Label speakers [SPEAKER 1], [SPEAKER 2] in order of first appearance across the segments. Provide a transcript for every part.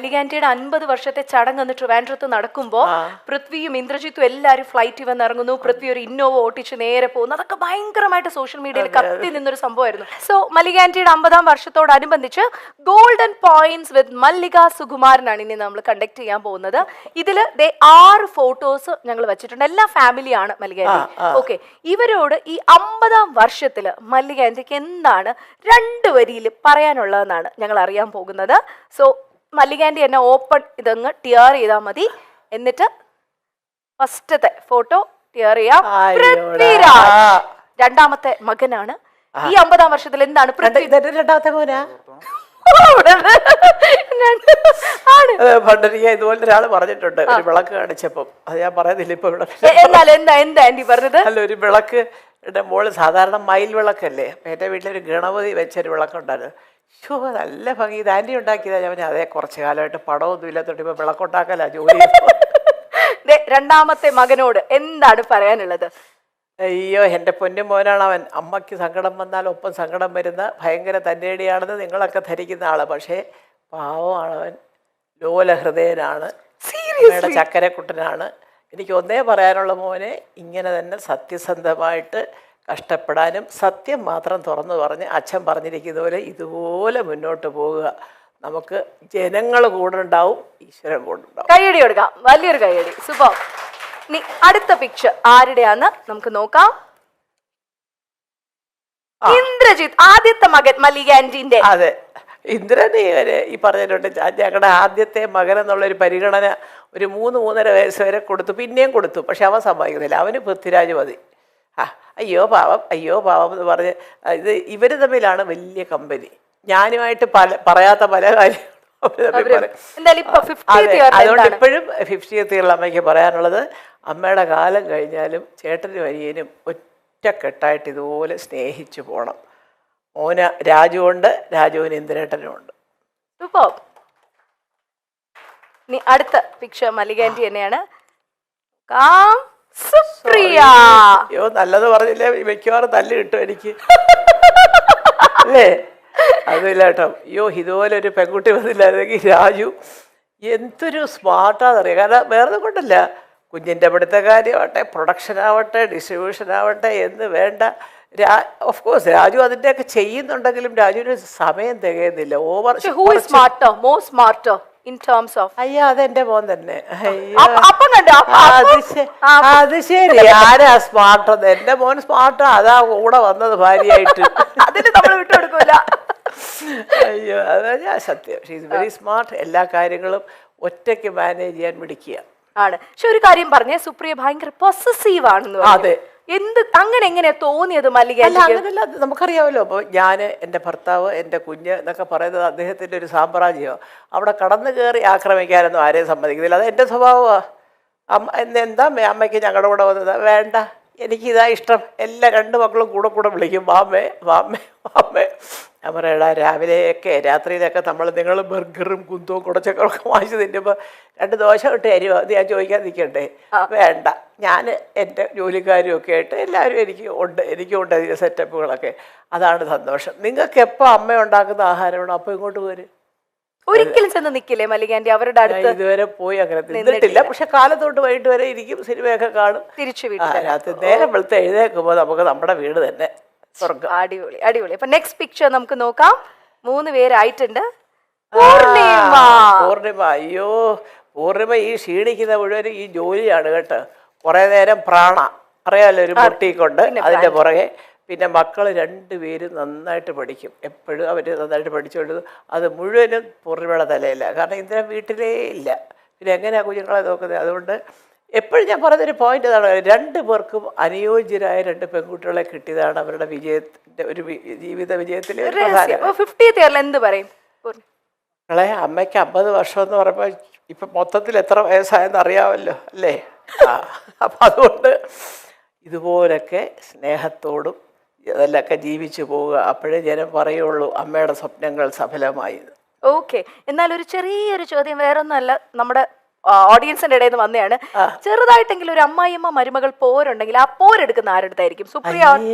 [SPEAKER 1] മല്ലികാന്റിയുടെ 50 വർഷത്തെ ചടങ്ങ് എന്ന് ട്രിവാൻഡ്രത്ത് നടക്കുമ്പോൾ പൃഥ്വിയും ഇന്ദ്രജിത്തും എല്ലാവരും ഫ്ലൈറ്റിൽ വന്ന് ഇറങ്ങുന്നു. പൃഥ്വി ഒരു ഇന്നോവ ഓട്ടിച്ച് നേരെ പോകുന്നു. അതൊക്കെ ഭയങ്കരമായിട്ട് സോഷ്യൽ മീഡിയയിൽ കത്തി നിന്നൊരു സംഭവമായിരുന്നു. സോ മല്ലികാന്റിയുടെ 50-ാം വർഷത്തോടനുബന്ധിച്ച് ഗോൾഡൻ പോയിന്റ്സ് വിത്ത് മല്ലിക സുകുമാരനാണ് ഇനി നമ്മൾ കണ്ടക്ട് ചെയ്യാൻ പോകുന്നത്. ഇതിൽ 6 ഫോട്ടോസ് ഞങ്ങൾ വെച്ചിട്ടുണ്ട്. എല്ലാ ഫാമിലിയാണ് മല്ലികാന്റി. ഓക്കെ, ഇവരോട് ഈ 50-ാം വർഷത്തിൽ മല്ലികാന്റിക്ക് എന്താണ് 2 വരിയിൽ പറയാനുള്ളതെന്നാണ് ഞങ്ങൾ അറിയാൻ പോകുന്നത്. സോ മല്ലികാന്റി എന്നെ ഓപ്പൺ ഇതങ്ങ് ടിയർ ചെയ്താൽ മതി. എന്നിട്ട് ഫസ്റ്റത്തെ ഫോട്ടോ ടിയർ ചെയ്യാം. പൃഥ്വിരാജ് 2ാമത്തെ മകനാണ്. ഈ 50-ാം വർഷത്തിൽ എന്താണ്
[SPEAKER 2] രണ്ടാമത്തെ മോനാ? പണ്ടെനിക്ക് ഇതുപോലെ ഒരാൾ പറഞ്ഞിട്ടുണ്ട്, ഒരു വിളക്ക് കാണിച്ചപ്പം. അത് ഞാൻ പറയുന്നില്ല ഇപ്പൊ ഇവിടെ.
[SPEAKER 1] എന്താ ആന്റി പറഞ്ഞത്?
[SPEAKER 2] അല്ല, ഒരു വിളക്ക് മോള് സാധാരണ മയിൽ വിളക്കല്ലേ, എൻ്റെ വീട്ടിലൊരു ഗണപതി വെച്ചൊരു വിളക്കുണ്ടായിരുന്നു. ഷോ നല്ല ഭംഗി, ഇത് ആന്റി ഉണ്ടാക്കിയതാ. ഞാൻ അതേ കുറച്ച് കാലമായിട്ട് പടമൊന്നും ഇല്ലാത്തോണ്ട് ഇപ്പൊ വിളക്കുണ്ടാക്കല ജോലി.
[SPEAKER 1] 2ാമത്തെ മകനോട് എന്താണ് പറയാനുള്ളത്?
[SPEAKER 2] അയ്യോ, എൻ്റെ പൊന്നു മോനാണ് അവൻ. അമ്മയ്ക്ക് സങ്കടം വന്നാൽ ഒപ്പം സങ്കടം വരുന്ന ഭയങ്കര തന്നേടിയാണെന്ന് നിങ്ങളൊക്കെ ധരിക്കുന്ന ആള്. പക്ഷേ പാവമാണവൻ, ലോലഹൃദയനാണ്, ചക്കരക്കുട്ടനാണ്. എനിക്ക് ഒന്നേ പറയാനുള്ള മോനെ, ഇങ്ങനെ തന്നെ സത്യസന്ധമായിട്ട് കഷ്ടപ്പെടാനും സത്യം മാത്രം തുറന്നു പറഞ്ഞ് അച്ഛൻ പറഞ്ഞിരിക്കുന്ന പോലെ ഇതുപോലെ മുന്നോട്ട് പോവുക. നമുക്ക് ജനങ്ങൾ കൂടെ ഉണ്ടാവും, ഈശ്വരൻ കൂടെ ഉണ്ടാവും.
[SPEAKER 1] കൈയടി കൊടുക്കാം, വലിയൊരു കൈയടി. സൂപ്പർ. ഇനി അടുത്ത പിക്ചർ ആരുടെയാന്ന് നമുക്ക് നോക്കാം. ഇന്ദ്രജിത്ത്, ആദ്യത്തെ മകൻ മല്ലികാന്റിന്റെ.
[SPEAKER 2] അതെ, ഇന്ദ്രൻ ഈ പറഞ്ഞിട്ടുണ്ട്. ഞങ്ങളുടെ ആദ്യത്തെ മകൻ എന്നുള്ളൊരു പരിഗണന ഒരു 3-3.5 വയസ്സ് വരെ കൊടുത്തു, പിന്നെയും കൊടുത്തു. പക്ഷെ അവൻ സമ്മതിക്കുന്നില്ല. അവന് പൃഥ്വിരാജ് മതി. അയ്യോ പാവം, അയ്യോ പാവം എന്ന് പറഞ്ഞ് ഇത് ഇവർ തമ്മിലാണ് വലിയ കമ്പനി. ഞാനുമായിട്ട് പറയാത്ത പല കാര്യങ്ങളും അതുകൊണ്ട് ഇപ്പോഴും 50th ഇയറിൽ അമ്മയ്ക്ക് പറയാനുള്ളത്, അമ്മയുടെ കാലം കഴിഞ്ഞാലും ചേട്ടനും അനിയനും ഒറ്റക്കെട്ടായിട്ട് ഇതുപോലെ സ്നേഹിച്ചു പോകണം. മോന് രാജുവുണ്ട്, രാജുവിന് ഇന്ദ്രേട്ടനും ഉണ്ട്.
[SPEAKER 1] ഇനി അടുത്ത പിക്ചർ മല്ലികാന്റി തന്നെയാണ്. സുപ്രിയ.
[SPEAKER 2] അയ്യോ, നല്ലത് പറഞ്ഞില്ലേ, മിക്കവാറും തല്ല് കിട്ടും എനിക്ക് അല്ലേ? അതില്ല കേട്ടോ. അയ്യോ, ഇതുപോലെ ഒരു പെൺകുട്ടി വന്നില്ലായിരുന്നെങ്കിൽ. രാജു എന്തൊരു സ്മാർട്ടാണെന്നറിയാം. കാരണം വേറെ കൊണ്ടല്ല, കുഞ്ഞിൻ്റെ പഠിത്ത കാര്യമാവട്ടെ, പ്രൊഡക്ഷൻ ആവട്ടെ, ഡിസ്ട്രിബ്യൂഷൻ ആവട്ടെ എന്ന് വേണ്ട. ഓഫ് കോഴ്സ് രാജു അതിൻ്റെയൊക്കെ ചെയ്യുന്നുണ്ടെങ്കിലും രാജുവിന് സമയം തികയുന്നില്ല. ഓവർ
[SPEAKER 1] സ്മാർട്ടോ in terms of.
[SPEAKER 2] അയ്യോ, അതെന്റെ മോൻ തന്നെ.
[SPEAKER 1] അത്
[SPEAKER 2] ശരി, ആരാ സ്മാർട്ട്? എന്റെ മോൻ സ്മാർട്ടാ, അതാ കൂടെ വന്നത് ഭാര്യയായിട്ട്.
[SPEAKER 1] അതിന് നമ്മൾ വിട്ടുകൊടുക്കൂല.
[SPEAKER 2] അയ്യോ, അതാ ഞാൻ സത്യം. She is very smart. എല്ലാ കാര്യങ്ങളും ഒറ്റയ്ക്ക് മാനേജ് ചെയ്യാൻ മിടിക്കുക
[SPEAKER 1] ആണ്. പക്ഷെ ഒരു കാര്യം പറഞ്ഞേ, സുപ്രിയ ഭയങ്കര പൊസസീവ് ആണെന്ന്.
[SPEAKER 2] അതെ,
[SPEAKER 1] എന്ത് അങ്ങനെ എങ്ങനെയാ തോന്നിയത് മല്ലിക?
[SPEAKER 2] അങ്ങനെയല്ല, നമുക്കറിയാമല്ലോ. അപ്പോൾ ഞാൻ, എൻ്റെ ഭർത്താവ്, എൻ്റെ കുഞ്ഞ് എന്നൊക്കെ പറയുന്നത് അദ്ദേഹത്തിൻ്റെ ഒരു സാമ്രാജ്യമോ. അവിടെ കടന്നു കയറി ആക്രമിക്കാനൊന്നും ആരെയും സമ്മതിക്കുന്നില്ല. അത് എൻ്റെ സ്വഭാവമാണ്. എന്താ അമ്മയ്ക്ക് ഞങ്ങളുടെ കൂടെ വന്നത്? വേണ്ട, എനിക്കിതാ ഇഷ്ടം. എല്ലാ 2 മക്കളും കൂടെ വിളിക്കും, വാമ്മേ വാമ്മേ വാമ്മേ. ഞാൻ പറയടാ, രാവിലെയൊക്കെ രാത്രിയിലൊക്കെ നിങ്ങൾ ബർഗറും കുന്തവും കുടച്ചക്കറൊക്കെ വാങ്ങിച്ച് തിന്നുമ്പോൾ 2 ദോശ ഇട്ട് തരുമോ? അത് ഞാൻ ചോദിക്കാൻ നിൽക്കണ്ടേ? വേണ്ട, ഞാൻ എൻ്റെ ജോലിക്കാരും ഒക്കെ ആയിട്ട് എല്ലാവരും എനിക്കും ഉണ്ട് അതിൻ്റെ സെറ്റപ്പുകളൊക്കെ. അതാണ് സന്തോഷം. നിങ്ങൾക്ക് എപ്പോൾ അമ്മ ഉണ്ടാക്കുന്ന ആഹാരമാണോ അപ്പോൾ ഇങ്ങോട്ട് പോര്.
[SPEAKER 1] ഒരിക്കലും ചെന്ന് നിൽക്കില്ലേ മല്ലികാന്റി അവരുടെ അടുത്ത്?
[SPEAKER 2] ഇതുവരെ പോയി അങ്ങനെ നിന്നിട്ടില്ല. പക്ഷെ കാലത്തോട്ട് വൈകിട്ട് വരെ ഇരിക്കും, സിനിമയൊക്കെ കാണും.
[SPEAKER 1] തിരിച്ചു
[SPEAKER 2] രാത്രി നേരം വെളുത്ത് എഴുന്നേൽക്കുമ്പോൾ നമുക്ക് നമ്മുടെ വീട് തന്നെ സ്വർഗ്ഗം.
[SPEAKER 1] അടിപൊളി അടിപൊളി. അപ്പൊ നെക്സ്റ്റ് പിക്ചർ നമുക്ക് നോക്കാം. 3 പേരായിട്ടുണ്ട്.
[SPEAKER 2] പൂർണിമ. അയ്യോ, പൂർണിമ ഈ ക്ഷീണിക്കുന്ന മുഴുവൻ ഈ ജോലിയാണ് കേട്ടോ. കുറെ നേരം അറിയാമല്ലോ, ഒരു പൊട്ടിക്കൊണ്ട് അതിന്റെ പുറകെ. പിന്നെ മക്കൾ 2 പേരും നന്നായിട്ട് പഠിക്കും. എപ്പോഴും അവർ നന്നായിട്ട് പഠിച്ചുകൊണ്ട് അത് മുഴുവനും പൂർണിമയുടെ തലയില്ല. കാരണം ഇന്ദ്രൻ വീട്ടിലേ ഇല്ല. പിന്നെ എങ്ങനെയാണ് കുഞ്ഞുങ്ങളെ നോക്കുന്നത്? അതുകൊണ്ട് എപ്പോഴും ഞാൻ പറഞ്ഞൊരു പോയിന്റ് അതാണ്, 2 പേർക്കും അനുയോജ്യരായ 2 പെൺകുട്ടികളെ കിട്ടിയതാണ് അവരുടെ വിജയത്തിന്റെ ഒരു ജീവിത വിജയത്തിലെ ഒരു പ്രധാനം.
[SPEAKER 1] 50th ഇയറിൽ എന്ത് പറയും?
[SPEAKER 2] അമ്മയ്ക്ക് 50 വർഷം എന്ന് പറയുമ്പോൾ ഇപ്പം മൊത്തത്തിൽ എത്ര വയസ്സായെന്ന് അറിയാമല്ലോ അല്ലേ? അപ്പം അതുകൊണ്ട് ഇതുപോലൊക്കെ സ്നേഹത്തോടും അതിലൊക്കെ ജീവിച്ചു പോവുക. അപ്പോഴേ ജനം പറയുള്ളൂ അമ്മയുടെ സ്വപ്നങ്ങൾ സഫലമായി.
[SPEAKER 1] ഓക്കെ, എന്നാൽ ഒരു ചെറിയൊരു ചോദ്യം, വേറൊന്നുമല്ല, നമ്മുടെ ഓഡിയൻസിന്റെ ഇടയിൽ നിന്ന് വന്നതാണ്. ചെറുതായിട്ടെങ്കിലും ഒരു അമ്മായിയമ്മ മരുമകൾ പോരുണ്ടെങ്കിൽ ആ പോരെടുക്കുന്ന ആരുടെടുത്തായിരിക്കും? സുപ്രിയ.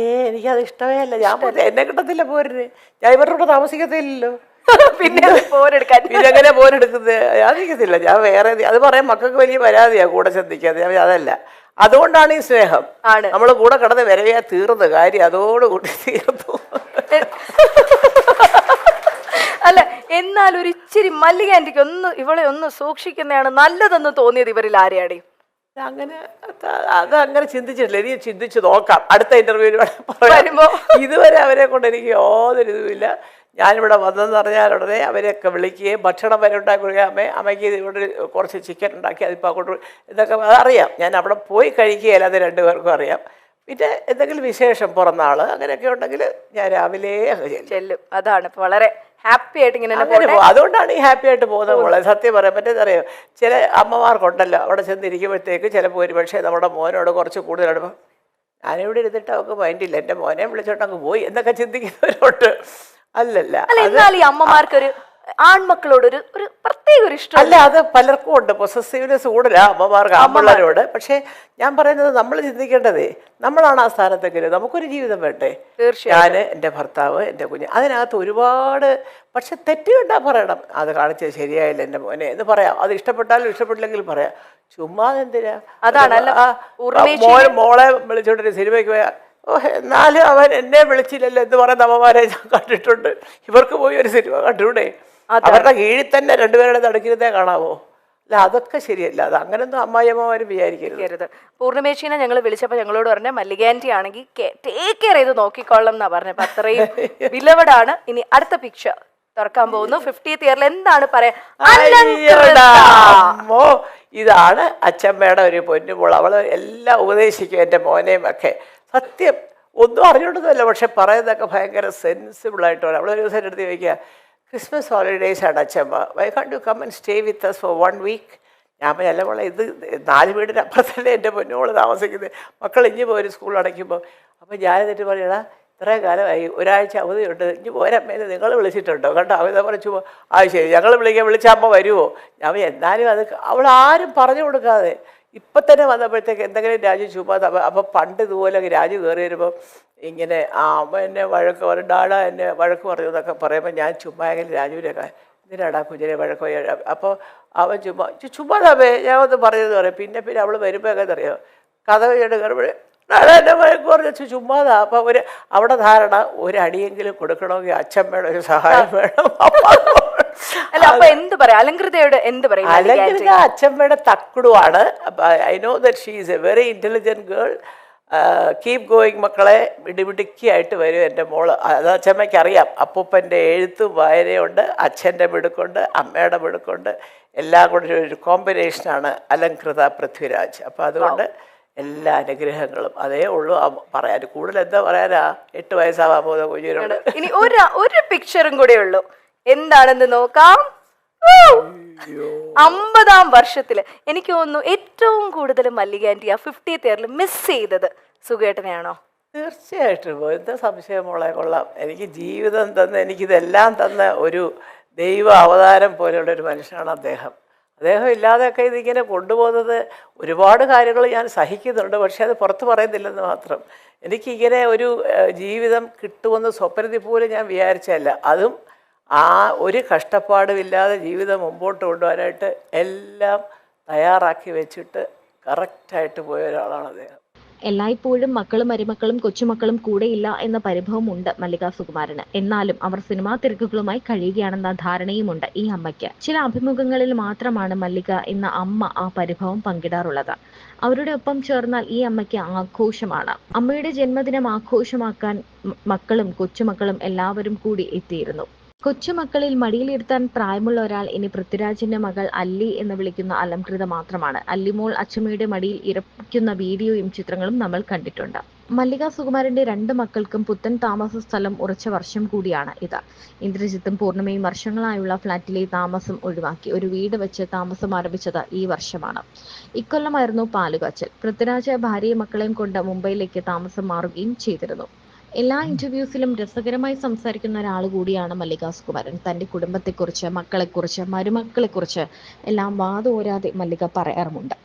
[SPEAKER 2] എനിക്കത് ഇഷ്ടമേ അല്ല. ഞാൻ എന്നെ കിട്ടത്തില്ല പോരിന്. ഞാൻ ഇവരുടെ കൂടെ താമസിക്കത്തില്ലല്ലോ.
[SPEAKER 1] പിന്നെ പോരെടുക്കാൻ
[SPEAKER 2] പിന്നെ എങ്ങനെ പോരെടുക്കുന്നത് ഞാൻ നിൽക്കത്തില്ല. ഞാൻ വേറെ അത് പറയാൻ മക്കൾക്ക് വലിയ പരാതിയാ കൂടെ ശ്രദ്ധിക്കാതെ. ഞാൻ അതല്ല, അതുകൊണ്ടാണ് ഈ സ്നേഹം.
[SPEAKER 1] ആണ്.
[SPEAKER 2] നമ്മൾ കൂടെ കിടന്ന് വരവയാ തീർന്ന കാര്യം അതോടുകൂടി തീർന്നു.
[SPEAKER 1] അല്ല, എന്നാൽ ഒരു ഇച്ചിരി മല്ലിക ആന്റിക്ക് ഇവളെ ഒന്ന് സൂക്ഷിക്കുന്നതാണ് നല്ലതെന്ന് തോന്നിയത് ഇവരിൽ ആരെയാടി?
[SPEAKER 2] അങ്ങനെ അതങ്ങനെ ചിന്തിച്ചിട്ടില്ല. ഇനി ചിന്തിച്ച് നോക്കാം അടുത്ത ഇന്റർവ്യൂവിൽ
[SPEAKER 1] വരുമ്പോ.
[SPEAKER 2] ഇതുവരെ അവരെ കൊണ്ട് എനിക്ക് യാതൊരു ഇതുമില്ല. ഞാനിവിടെ വന്നതെന്ന് പറഞ്ഞാൽ ഉടനെ അവരെയൊക്കെ വിളിക്കുകയും ഭക്ഷണം വരെ ഉണ്ടാക്കി കൊടുക്കുക. അമ്മയ്ക്ക് ഇവിടെ കുറച്ച് ചിക്കൻ ഉണ്ടാക്കി അതിപ്പോൾ അങ്ങോട്ട് ഇതൊക്കെ അതറിയാം. ഞാൻ അവിടെ പോയി കഴിക്കുകയില്ല, അത് രണ്ടുപേർക്കും അറിയാം. പിന്നെ എന്തെങ്കിലും വിശേഷം പിറന്നാൾ അങ്ങനെയൊക്കെ ഉണ്ടെങ്കിൽ ഞാൻ രാവിലെ
[SPEAKER 1] ചെല്ലും. അതാണ് വളരെ ഹാപ്പി ആയിട്ട് ഇങ്ങനെ
[SPEAKER 2] അതുകൊണ്ടാണ് ഈ ഹാപ്പി ആയിട്ട് പോകുന്നത് മോളെ. സത്യം പറയാൻ പറ്റുന്നറിയോ, ചില അമ്മമാർക്കുണ്ടല്ലോ അവിടെ ചെന്നിരിക്കുമ്പോഴത്തേക്ക് ചിലപ്പോൾ ഒരു പക്ഷേ നമ്മുടെ മോനോട് കുറച്ച് കൂടുതലാണ് ഞാനിവിടെ ഇരുന്നിട്ട് അവൾക്ക് മൈൻഡില്ല, എൻ്റെ മോനെ വിളിച്ചോട്ട് അങ്ങ് പോയി എന്നൊക്കെ ചിന്തിക്കുന്നവരോട്ട്. അല്ലല്ല,
[SPEAKER 1] എന്നാൽ ഈ അമ്മമാർക്കൊരു ആൺമക്കളോട് ഒരു പ്രത്യേക ഒരു ഇഷ്ടം
[SPEAKER 2] അല്ല, അത് പലർക്കും ഉണ്ട്. പൊസസീവ്നെസ് കൂടുതല അമ്മമാർക്ക് ആൺപിള്ളേരോട്. പക്ഷേ ഞാൻ പറയുന്നത് നമ്മൾ ചിന്തിക്കേണ്ടതേ നമ്മളാണ് ആ സ്ഥാനത്തെങ്കിലും നമുക്കൊരു ജീവിതം വേണ്ടേ. ഞാൻ, എൻ്റെ ഭർത്താവ്, എൻ്റെ കുഞ്ഞ്, അതിനകത്ത് ഒരുപാട്. പക്ഷെ തെറ്റ് കണ്ടാ പറയണം, അത് കാണിച്ചത് ശരിയായില്ല എൻ്റെ മോനെ എന്ന് പറയാം. അത് ഇഷ്ടപ്പെട്ടാലും ഇഷ്ടപ്പെട്ടില്ലെങ്കിലും പറയാം. ചുമ്മാ എന്തിനാ മോളെ വിളിച്ചോണ്ടൊരു സിനിമയ്ക്ക് പോയാൽ എന്നാലും അവൻ എന്നെ വിളിച്ചില്ലല്ലോ എന്ന് പറയുന്ന അമ്മമാരെ ഞാൻ കണ്ടിട്ടുണ്ട്. ഇവർക്ക് പോയി ഒരു സിനിമ കണ്ടൂടെ? അവരുടെ കീഴിൽ തന്നെ രണ്ടുപേരുടെ നടക്കുന്നതേ കാണാവോ? അല്ല, അതൊക്കെ ശരിയല്ല. അത് അങ്ങനൊന്നും അമ്മായിയമ്മമാരും വിചാരിക്കരുത്.
[SPEAKER 1] പൂർണ്ണിമേശീനെ ഞങ്ങൾ വിളിച്ചപ്പോൾ ഞങ്ങളോട് പറഞ്ഞ മല്ലിക ആന്റി ആണെങ്കിൽ ടേക്ക് കെയർ ചെയ്ത് നോക്കിക്കൊള്ളാം എന്നാ പറഞ്ഞത്. അപ്പൊ അത്രയും വിലവടാണ്. ഇനി അടുത്ത പിക്ചർ തുറക്കാൻ പോകുന്നു. 50th ഇയറിൽ എന്താണ് പറയാ?
[SPEAKER 2] ഇതാണ് അച്ഛമ്മയുടെ ഒരു പൊന്നുമോൾ. അവള് എല്ലാം ഉപദേശിക്കും എൻ്റെ മോനെയും ഒക്കെ. സത്യം ഒന്നും അറിഞ്ഞോണ്ടതല്ല, പക്ഷെ പറയുന്നതൊക്കെ ഭയങ്കര സെൻസിബിളായിട്ട് പറയും. അവളൊരു ദിവസം എടുത്ത് ചോദിക്കുക, ക്രിസ്മസ് ഹോളിഡേയ്സ് ആണ് അച്ഛമ്മ, why can't you come and stay with us for 1 week? ഞാൻ അല്ല മോളെ, ഇത് 4 വീടിന് അപ്പുറത്തല്ലേ എൻ്റെ പൊന്നുമോള് താമസിക്കുന്നത്. മക്കൾ ഇഞ്ഞ് പോയി ഒരു സ്കൂൾ അടയ്ക്കുമ്പോൾ. അപ്പോൾ ഞാൻ എന്നിട്ട് പറയടാ, ഇത്രയും കാലമായി, ഒരാഴ്ച അവധിയുണ്ട്, ഇഞ്ഞ് പോരമ്മേന്ന് നിങ്ങൾ വിളിച്ചിട്ടുണ്ടോ? കണ്ടോ അവത പറഞ്ഞു. ശരി, ഞങ്ങൾ വിളിച്ചാൽ അമ്മ വരുമോ? ഞാൻ എന്നാലും അത് അവൾ ആരും പറഞ്ഞു കൊടുക്കാതെ ഇപ്പം തന്നെ വന്നപ്പോഴത്തേക്ക് എന്തെങ്കിലും രാജു ചുമ്മാ. അപ്പം പണ്ട് ഇതുപോലെ രാജു കയറി വരുമ്പം ഇങ്ങനെ അമ്മ എന്നെ വഴക്ക് പറയും, ഡാഡാ എന്നെ വഴക്ക് പറഞ്ഞു എന്നൊക്കെ പറയുമ്പോൾ ഞാൻ ചുമ്മാ എങ്കിലും രാജുവിനൊക്കെ എന്തിനാടാ കുഞ്ഞിനെ വഴക്ക് പോയി. അപ്പോൾ അവൻ ചുമ്മാതാവേ ഞാൻ ഒന്ന് പറയുന്നത് പറയും. പിന്നെ അവൾ വരുമ്പോൾ എങ്ങനെ അറിയോ, കഥ കയറുമ്പോഴേ ഡാഡാ എന്നെ വഴക്ക് പറഞ്ഞു ചുമ്മാതാ. അപ്പം അവിടെ ധാരണ ഒരടിയെങ്കിലും കൊടുക്കണമെങ്കിൽ അച്ഛമ്മയുടെ ഒരു സഹായം വേണം.
[SPEAKER 1] അല്ല, അപ്പൊ എന്ത് പറയാ അലങ്കൃതയോട് എന്ത് പറയും?
[SPEAKER 2] അലങ്കൃത അച്ഛമ്മയുടെ തക്കുടുവാണ്. I know that she is a very intelligent girl. Keep going മക്കളെ, മിടുമിടുക്കിയായിട്ട് വരും എൻ്റെ മോള്. അത് അച്ഛമ്മയ്ക്ക് അറിയാം. അപ്പൂപ്പൻ്റെ എഴുത്തും വായനയുണ്ട്, അച്ഛൻ്റെ മിടുക്കുണ്ട്, അമ്മയുടെ മിടുക്കുണ്ട്, എല്ലാം കൂടെ ഒരു കോമ്പിനേഷനാണ് അലങ്കൃത പൃഥ്വിരാജ്. അപ്പം അതുകൊണ്ട് എല്ലാ അനുഗ്രഹങ്ങളും അതേ ഉള്ളൂ പറയാൻ. കൂടുതൽ എന്താ പറയാനാ, 8 വയസ്സാവാൻ പോകുന്ന കുഞ്ഞിനോട്.
[SPEAKER 1] ഇനി ഒരു പിക്ചറും കൂടെ ഉള്ളൂ, എന്താണെന്ന് നോക്കാം. 50ാം വർഷത്തില് എനിക്ക് തോന്നുന്നു ഏറ്റവും കൂടുതൽ മല്ലിക ആന്റി ആ 50th ഇയറിൽ മിസ് ചെയ്തത് സുഖേട്ടനെയാണോ?
[SPEAKER 2] തീർച്ചയായിട്ടും. എന്താ സംശയം മോളെ, കൊള്ളാം. എനിക്ക് ജീവിതം തന്ന, എനിക്കിതെല്ലാം തന്ന ഒരു ദൈവ അവതാരം പോലെയുള്ള ഒരു മനുഷ്യനാണ് അദ്ദേഹം. അദ്ദേഹം ഇല്ലാതെയൊക്കെ ഇതിങ്ങനെ കൊണ്ടുപോകുന്നത് ഒരുപാട് കാര്യങ്ങൾ ഞാൻ സഹിക്കുന്നുണ്ട്. പക്ഷേ അത് പുറത്ത് പറയുന്നില്ലെന്ന് മാത്രം. എനിക്കിങ്ങനെ ഒരു ജീവിതം കിട്ടുമെന്ന് സ്വപ്നത്തിൽ പോലും ഞാൻ വിചാരിച്ചല്ല. അതും ആ ഒരു കഷ്ടപ്പാടുമില്ലാതെ ജീവിതം മുമ്പോട്ട് കൊണ്ടുപോകാനായിട്ട് എല്ലാം തയ്യാറാക്കി വെച്ചിട്ട് കറക്റ്റായിട്ട് പോയ ഒരാളാണ് അദ്ദേഹം.
[SPEAKER 3] എല്ലായ്പ്പോഴും മക്കളും മരുമക്കളും കൊച്ചുമക്കളും കൂടെയില്ല എന്ന പരിഭവമുണ്ട് മല്ലിക സുകുമാരന്. എന്നാലും അവർ സിനിമാ തിരക്കുകളുമായി കഴിയുകയാണെന്ന ധാരണയുമുണ്ട് ഈ അമ്മയ്ക്ക്. ചില അഭിമുഖങ്ങളിൽ മാത്രമാണ് മല്ലിക എന്ന അമ്മ ആ പരിഭവം പങ്കിടാറുള്ളത്. അവരുടെ ഒപ്പം ചേർന്നാൽ ഈ അമ്മയ്ക്ക് ആഘോഷമാണ്. അമ്മയുടെ ജന്മദിനം ആഘോഷമാക്കാൻ മക്കളും കൊച്ചുമക്കളും എല്ലാവരും കൂടി എത്തിയിരുന്നു. കൊച്ചുമക്കളിൽ മടിയിലിരുത്താൻ പ്രായമുള്ള ഒരാൾ ഇനി പൃഥ്വിരാജിന്റെ മകൾ അല്ലി എന്ന് വിളിക്കുന്ന അലംകൃത മാത്രമാണ്. അല്ലിമോൾ അച്ഛമ്മയുടെ മടിയിൽ ഇറപ്പിക്കുന്ന വീഡിയോയും ചിത്രങ്ങളും നമ്മൾ കണ്ടിട്ടുണ്ട്. മല്ലിക സുകുമാരന്റെ 2 മക്കൾക്കും പുത്തൻ താമസ സ്ഥലം ഉറച്ച വർഷം കൂടിയാണ് ഇത്. ഇന്ദ്രജിത്തും പൂർണ്ണിമയും വർഷങ്ങളായുള്ള ഫ്ളാറ്റിലെ താമസം ഒഴിവാക്കി ഒരു വീട് വെച്ച് താമസം ആരംഭിച്ചത് ഈ വർഷമാണ്. ഇക്കൊല്ലമായിരുന്നു പാലുകാച്ചൽ. പൃഥ്വിരാജ് ഭാര്യയും മക്കളെയും കൊണ്ട് മുംബൈയിലേക്ക് താമസം മാറുകയും ചെയ്തിരുന്നു. എല്ലാ ഇന്റർവ്യൂസിലും രസകരമായി സംസാരിക്കുന്ന ഒരാൾ കൂടിയാണ് മല്ലിക സുകുമാരൻ. തന്റെ കുടുംബത്തെക്കുറിച്ച്, മക്കളെക്കുറിച്ച്, മരുമക്കളെക്കുറിച്ച് എല്ലാം വാതോരാതെ മല്ലിക പറയാറുമുണ്ട്.